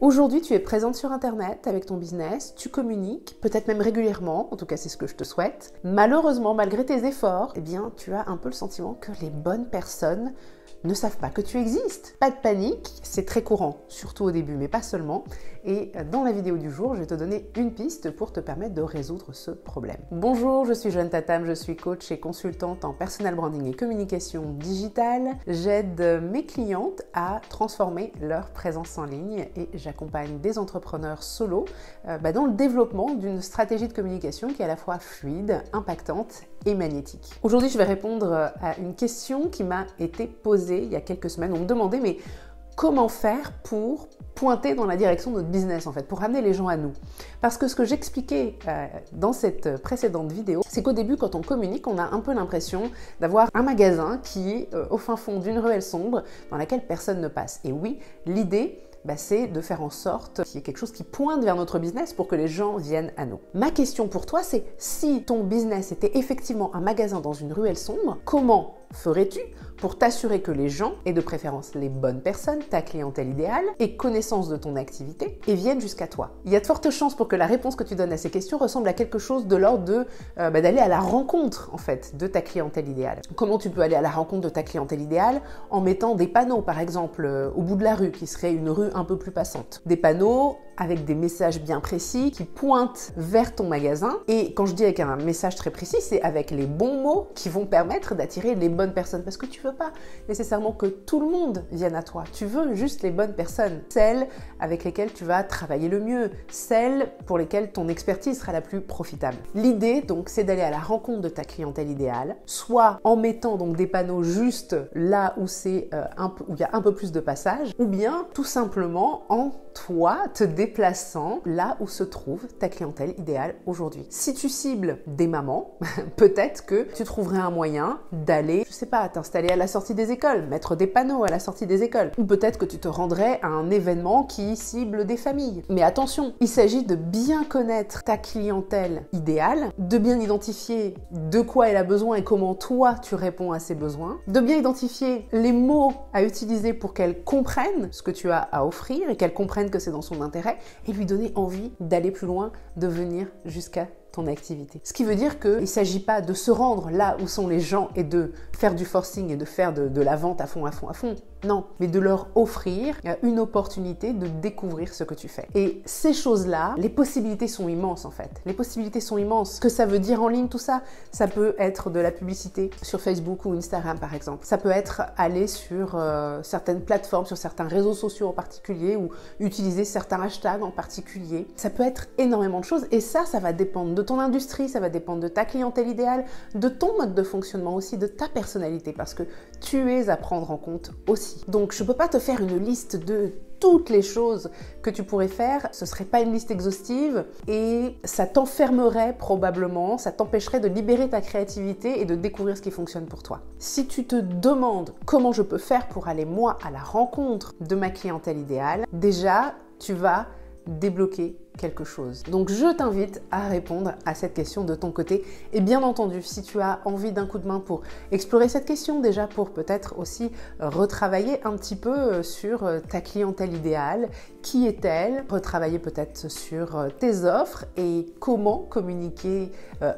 Aujourd'hui, tu es présente sur Internet avec ton business, tu communiques, peut-être même régulièrement, en tout cas c'est ce que je te souhaite. Malheureusement, malgré tes efforts, eh bien, tu as un peu le sentiment que les bonnes personnes ne savent pas que tu existes. Pas de panique, c'est très courant, surtout au début, mais pas seulement. Et dans la vidéo du jour, je vais te donner une piste pour te permettre de résoudre ce problème. Bonjour, je suis Joanne Tatam, je suis coach et consultante en personal branding et communication digitale. J'aide mes clientes à transformer leur présence en ligne et j'accompagne des entrepreneurs solo dans le développement d'une stratégie de communication qui est à la fois fluide, impactante et magnétique. Aujourd'hui, je vais répondre à une question qui m'a été posée il y a quelques semaines. On me demandait, mais comment faire pour pointer dans la direction de notre business, en fait, pour ramener les gens à nous? Parce que ce que j'expliquais dans cette précédente vidéo, c'est qu'au début, quand on communique, on a un peu l'impression d'avoir un magasin qui est au fin fond d'une ruelle sombre dans laquelle personne ne passe. Et oui, l'idée, c'est de faire en sorte qu'il y ait quelque chose qui pointe vers notre business pour que les gens viennent à nous. Ma question pour toi, c'est si ton business était effectivement un magasin dans une ruelle sombre, comment ferais-tu pour t'assurer que les gens, et de préférence les bonnes personnes, ta clientèle idéale, aient connaissance de ton activité et viennent jusqu'à toi? Il y a de fortes chances pour que la réponse que tu donnes à ces questions ressemble à quelque chose de l'ordre de d'aller à la rencontre en fait de ta clientèle idéale. Comment tu peux aller à la rencontre de ta clientèle idéale? En mettant des panneaux par exemple au bout de la rue qui serait une rue un peu plus passante. Des panneaux avec des messages bien précis qui pointent vers ton magasin. Et quand je dis avec un message très précis, c'est avec les bons mots qui vont permettre d'attirer les bonnes personnes. Parce que tu veux pas nécessairement que tout le monde vienne à toi. Tu veux juste les bonnes personnes. Celles avec lesquelles tu vas travailler le mieux. Celles pour lesquelles ton expertise sera la plus profitable. L'idée, donc, c'est d'aller à la rencontre de ta clientèle idéale, soit en mettant donc des panneaux juste là où c'est où il y a un peu plus de passage, ou bien tout simplement en toi te déplaçant là où se trouve ta clientèle idéale aujourd'hui. Si tu cibles des mamans, peut-être que tu trouverais un moyen d'aller, je sais pas, t'installer à la sortie des écoles, mettre des panneaux à la sortie des écoles. Ou peut-être que tu te rendrais à un événement qui cible des familles. Mais attention, il s'agit de bien connaître ta clientèle idéale, de bien identifier de quoi elle a besoin et comment toi tu réponds à ses besoins, de bien identifier les mots à utiliser pour qu'elle comprenne ce que tu as à offrir et qu'elle comprenne que c'est dans son intérêt et lui donner envie d'aller plus loin, de venir jusqu'à ton activité. Ce qui veut dire qu'il ne s'agit pas de se rendre là où sont les gens et de faire du forcing et de faire de la vente à fond. Non, mais de leur offrir une opportunité de découvrir ce que tu fais. Et ces choses-là, les possibilités sont immenses en fait. Les possibilités sont immenses. Ce que ça veut dire en ligne, tout ça, ça peut être de la publicité sur Facebook ou Instagram par exemple. Ça peut être aller sur certaines plateformes, sur certains réseaux sociaux en particulier ou utiliser certains hashtags en particulier. Ça peut être énormément de choses et ça va dépendre de ton industrie, ça va dépendre de ta clientèle idéale, de ton mode de fonctionnement aussi, de ta personnalité parce que tu es à prendre en compte aussi. Donc je ne peux pas te faire une liste de toutes les choses que tu pourrais faire, ce ne serait pas une liste exhaustive et ça t'enfermerait probablement, ça t'empêcherait de libérer ta créativité et de découvrir ce qui fonctionne pour toi. Si tu te demandes comment je peux faire pour aller moi à la rencontre de ma clientèle idéale, déjà tu vas débloquer quelque chose. Donc je t'invite à répondre à cette question de ton côté et bien entendu si tu as envie d'un coup de main pour explorer cette question, déjà pour peut-être aussi retravailler un petit peu sur ta clientèle idéale, qui est-elle, retravailler peut-être sur tes offres et comment communiquer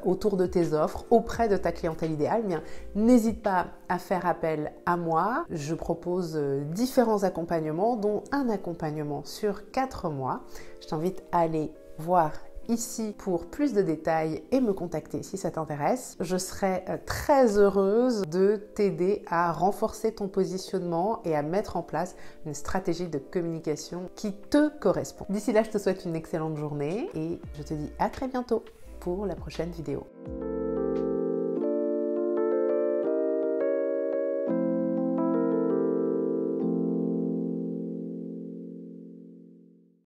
autour de tes offres auprès de ta clientèle idéale, bien n'hésite pas à faire appel à moi. Je propose différents accompagnements dont un accompagnement sur 4 mois. Je t'invite à aller voir ici pour plus de détails et me contacter si ça t'intéresse. Je serai très heureuse de t'aider à renforcer ton positionnement et à mettre en place une stratégie de communication qui te correspond. D'ici là, je te souhaite une excellente journée et je te dis à très bientôt pour la prochaine vidéo.